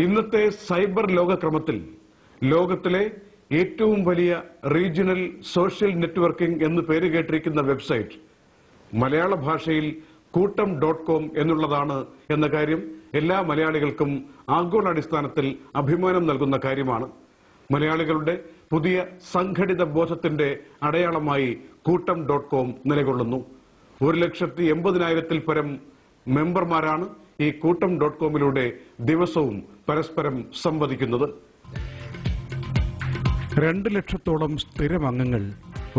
ഇന്നത്തെ സൈബർ ലോകക്രമത്തിൽ ലോകത്തിലെ ഏറ്റവും വലിയ റീജിയണൽ സോഷ്യൽ നെറ്റ്വർക്കിംഗ് എന്ന് പേര് കേട്ടിരിക്കുന്ന വെബ്സൈറ്റ് മലയാള ഭാഷയിൽ കൂട്ടം.com എന്നുള്ളതാണ് എന്ന കാര്യം എല്ലാ മലയാളികൾക്കും ആഗോളാടിസ്ഥാനത്തിൽ അഭിമാനം നൽകുന്ന കാര്യമാണ്. മലയാളികളുടെ പുതിയ സംഘടിത ബോധത്തിന്റെ അടയാളമായി കൂട്ടം.com നിലകൊള്ളുന്നു. 1,80,000-ൽ പരം മെമ്പർമാരാണ് ഈ കൂട്ടം.comലൂടെ ദിവസവും പരസ്പരം സംവദിക്കുന്നത്. 2 ലക്ഷത്തോളം സ്ഥിരം അംഗങ്ങൾ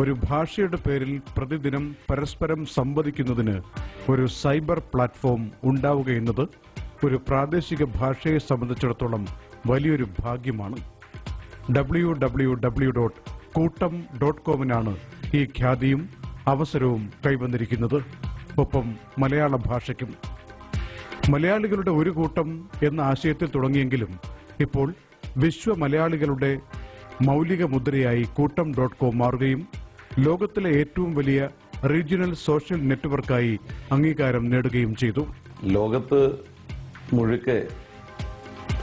ഒരു ഭാഷയുടെ പേരിൽ പ്രതിദിനം പരസ്പരം സംവദിക്കുന്നതിന് ഒരു സൈബർ പ്ലാറ്റ്ഫോം ഉണ്ടാവുകയെന്നത് ഒരു പ്രാദേശിക ഭാഷയെ സംബന്ധിച്ചിടത്തോളം വലിയൊരു ഭാഗ്യമാണ്. www.kootam.com ഈ ഖ്യാതിയും അവസരവും കൈവന്നിരിക്കുന്നത്. ഒപ്പം മലയാള ഭാഷയ്ക്കും. മലയാളികളുടെ ഒരു കൂട്ടം എന്ന ആശയത്തിൽ തുടങ്ങിയെങ്കിലും ഇപ്പോൾ വിശ്വ മലയാളികളുടെ മൗലിക മുദ്രയായി കൂട്ടം.com മാറുകയും ലോകത്തിലെ ഏറ്റവും വലിയ റീജിയണൽ സോഷ്യൽ നെറ്റ്വർക്കായി അംഗീകാരം നേടുകയും ചെയ്തു. ലോകത്ത് മുഴുക്കെ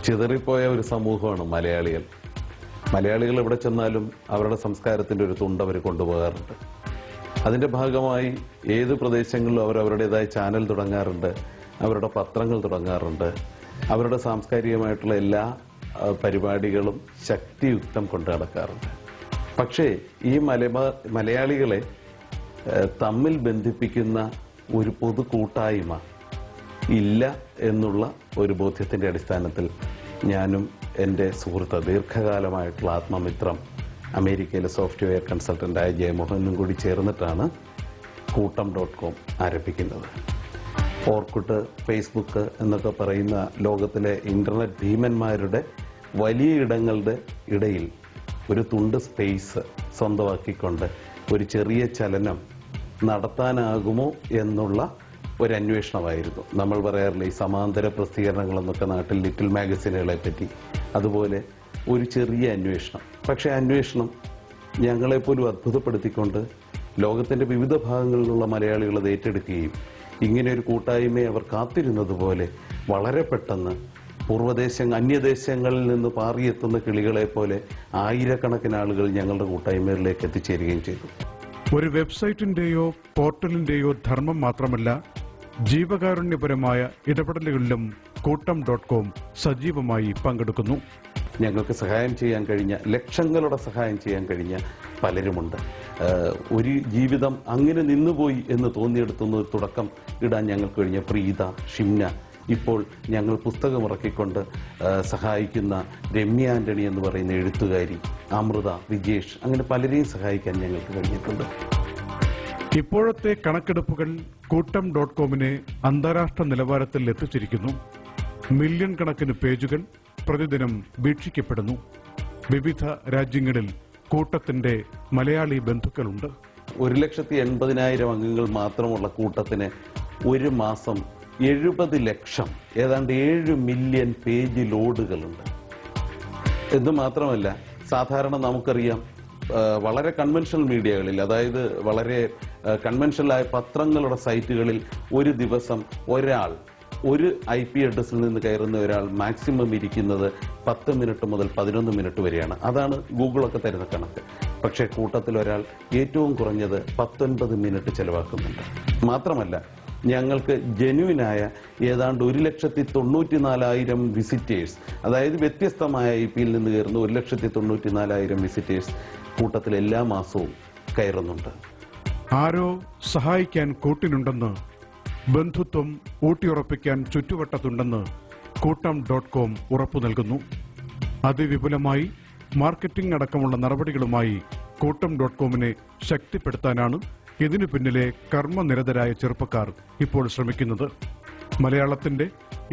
ചിതറിപ്പോയ ഒരു സമൂഹമാണ് മലയാളികൾ. മലയാളികൾ എവിടെ ചെന്നാലും അവരുടെ സംസ്കാരത്തിന്റെ ഒരു തുണ്ട് അവർ കൊണ്ടുപോകാറുണ്ട്. അതിന്റെ ഭാഗമായി ഏത് പ്രദേശങ്ങളിലും അവർ അവരുടേതായ ചാനൽ തുടങ്ങാറുണ്ട്, അവരുടെ പത്രങ്ങൾ തുടങ്ങാറുണ്ട്. അവരുടെ സാംസ്കാരികമായിട്ടുള്ള എല്ലാ പരിപാടികളും ശക്തിയുക്തം കൊണ്ടു നടക്കാറുണ്ട്. പക്ഷേ ഈ മലയാളികളെ തമ്മിൽ ബന്ധിപ്പിക്കുന്ന ഒരു പൊതു കൂട്ടായ്മ ഇല്ല എന്നുള്ള ഒരു ബോധ്യത്തിന്റെ അടിസ്ഥാനത്തിൽ ഞാനും എൻ്റെ സുഹൃത്ത് ദീർഘകാലമായിട്ടുള്ള ആത്മമിത്രം അമേരിക്കയിലെ സോഫ്റ്റ്വെയർ കൺസൾട്ടന്റായ ജയമോഹനും കൂടി ചേർന്നിട്ടാണ് കൂട്ടം.com ആരംഭിക്കുന്നത്. ഓർക്കുട്ട്, ഫേസ്ബുക്ക് എന്നൊക്കെ പറയുന്ന ലോകത്തിലെ ഇന്റർനെറ്റ് ഭീമന്മാരുടെ വലിയ ഇടങ്ങളുടെ ഇടയിൽ ഒരു തുണ്ട് സ്പേസ് സ്വന്തമാക്കിക്കൊണ്ട് ഒരു ചെറിയ ചലനം നടത്താനാകുമോ എന്നുള്ള ഒരു അന്വേഷണമായിരുന്നു. നമ്മൾ പറയാറില്ല ഈ സമാന്തര പ്രസിദ്ധീകരണങ്ങളെന്നൊക്കെ നാട്ടിൽ ലിറ്റിൽ മാഗസിനുകളെ പറ്റി, അതുപോലെ ഒരു ചെറിയ അന്വേഷണം. പക്ഷേ അന്വേഷണം ഞങ്ങളെപ്പോലും അത്ഭുതപ്പെടുത്തിക്കൊണ്ട് ലോകത്തിന്റെ വിവിധ ഭാഗങ്ങളിലുള്ള മലയാളികൾ അത് ഏറ്റെടുക്കുകയും ഇങ്ങനെ ഒരു കൂട്ടായ്മയെ അവർ കാത്തിരുന്നതുപോലെ വളരെ പെട്ടെന്ന് അന്യദേശങ്ങളിൽ നിന്ന് പാറിയെത്തുന്ന കിളികളെ പോലെ ആയിരക്കണക്കിന് ആളുകൾ ഞങ്ങളുടെ കൂട്ടായ്മയിലേക്ക് എത്തിച്ചേരുകയും ചെയ്തു. ഒരു വെബ്സൈറ്റിന്റെയോ പോർട്ടലിന്റെയോ ധർമ്മം മാത്രമല്ല, ജീവകാരുണ്യപരമായ ഇടപെടലുകളിലും കൂട്ടം.com സജീവമായി പങ്കെടുക്കുന്നു. ഞങ്ങൾക്ക് സഹായം ചെയ്യാൻ കഴിഞ്ഞ, ലക്ഷങ്ങളുടെ സഹായം ചെയ്യാൻ കഴിഞ്ഞ പലരുമുണ്ട്. ഒരു ജീവിതം അങ്ങനെ നിന്നുപോയി എന്ന് തോന്നിയെടുത്തുന്ന ഒരു തുടക്കം ഇടാൻ ഞങ്ങൾക്ക് കഴിഞ്ഞ പ്രീത, ഷിംന, ഇപ്പോൾ ഞങ്ങൾ പുസ്തകമിറക്കിക്കൊണ്ട് സഹായിക്കുന്ന രമ്യ ആന്റണി എന്ന് പറയുന്ന എഴുത്തുകാരി, അമൃത, വിജേഷ്, അങ്ങനെ പലരെയും സഹായിക്കാൻ ഞങ്ങൾക്ക് കഴിഞ്ഞിട്ടുണ്ട്. ഇപ്പോഴത്തെ കണക്കെടുപ്പുകൾ കൂട്ടം.comനെ അന്താരാഷ്ട്ര നിലവാരത്തിൽ എത്തിച്ചിരിക്കുന്നു. മില്യൺ കണക്കിന് പേജുകൾ പ്രതിദിനം വീക്ഷിക്കപ്പെടുന്നു. വിവിധ രാജ്യങ്ങളിൽ കൂട്ടത്തിന്റെ മലയാളി ബന്ധുക്കളുണ്ട്. 1,80,000 അംഗങ്ങൾ മാത്രമുള്ള കൂട്ടത്തിന് ഒരു മാസം 70 ലക്ഷം, ഏതാണ്ട് 7 മില്യൺ പേജ് ലോഡുകളുണ്ട്. എന്ന് മാത്രമല്ല, സാധാരണ നമുക്കറിയാം വളരെ കൺവെൻഷണൽ മീഡിയകളിൽ, അതായത് വളരെ കൺവെൻഷനലായ പത്രങ്ങളുടെ സൈറ്റുകളിൽ ഒരു ദിവസം ഒരു IP അഡ്രസ്സിൽ നിന്ന് കയറുന്ന ഒരാൾ മാക്സിമം ഇരിക്കുന്നത് 10 മിനിറ്റ് മുതൽ 11 മിനിറ്റ് വരെയാണ്. അതാണ് ഗൂഗിളൊക്കെ തരുന്ന കണക്ക്. പക്ഷേ കൂട്ടത്തിൽ ഒരാൾ ഏറ്റവും കുറഞ്ഞത് 19 മിനിറ്റ് ചെലവാക്കുന്നുണ്ട്. മാത്രമല്ല, ഞങ്ങൾക്ക് ജെന്യുവിനായ ഏതാണ്ട് 1,94,000 വിസിറ്റേഴ്സ്, അതായത് വ്യത്യസ്തമായ IPയിൽ നിന്ന് കയറുന്ന 1,94,000 വിസിറ്റേഴ്സ് കൂട്ടത്തിൽ എല്ലാ മാസവും കയറുന്നുണ്ട്. ആരോ സഹായിക്കാൻ കൂട്ടിനുണ്ടെന്ന്, ബന്ധുത്വം ഊട്ടിയുറപ്പിക്കാൻ ചുറ്റുവട്ടത്തുണ്ടെന്ന് കൂട്ടം.com ഉറപ്പു നൽകുന്നു. അതിവിപുലമായി മാർക്കറ്റിംഗ് അടക്കമുള്ള നടപടികളുമായി കൂട്ടം.comനെ ശക്തിപ്പെടുത്താനാണ് ഇതിനു പിന്നിലെ കർമ്മനിരതരായ ചെറുപ്പക്കാർ ഇപ്പോൾ ശ്രമിക്കുന്നത്. മലയാളത്തിന്റെ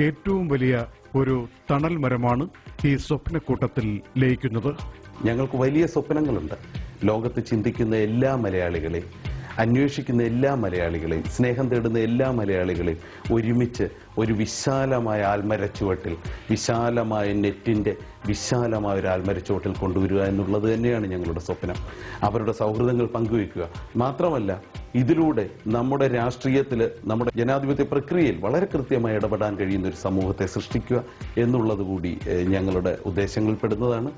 ഏറ്റവും വലിയ ഒരു തണൽ മരമാണ് ഈ സ്വപ്നക്കൂട്ടത്തിൽ ലയിക്കുന്നത്. ഞങ്ങൾക്ക് വലിയ സ്വപ്നങ്ങളുണ്ട്. ലോകത്ത് ചിന്തിക്കുന്ന എല്ലാ മലയാളികളെയും, അന്വേഷിക്കുന്ന എല്ലാ മലയാളികളെയും, സ്നേഹം തേടുന്ന എല്ലാ മലയാളികളെയും ഒരുമിച്ച് ഒരു വിശാലമായ ആൽമരച്ചുവട്ടിൽ, വിശാലമായ നെറ്റിൻ്റെ വിശാലമായ ഒരു ആൽമരച്ചുവട്ടിൽ കൊണ്ടുവരിക എന്നുള്ളത് തന്നെയാണ് ഞങ്ങളുടെ സ്വപ്നം. അവരുടെ സൗഹൃദങ്ങൾ പങ്കുവയ്ക്കുക മാത്രമല്ല, ഇതിലൂടെ നമ്മുടെ രാഷ്ട്രീയത്തിൽ, നമ്മുടെ ജനാധിപത്യ പ്രക്രിയയിൽ വളരെ കൃത്യമായി ഇടപെടാൻ കഴിയുന്ന ഒരു സമൂഹത്തെ സൃഷ്ടിക്കുക എന്നുള്ളത് കൂടി ഞങ്ങളുടെ ഉദ്ദേശങ്ങളിൽ പെടുന്നതാണ്.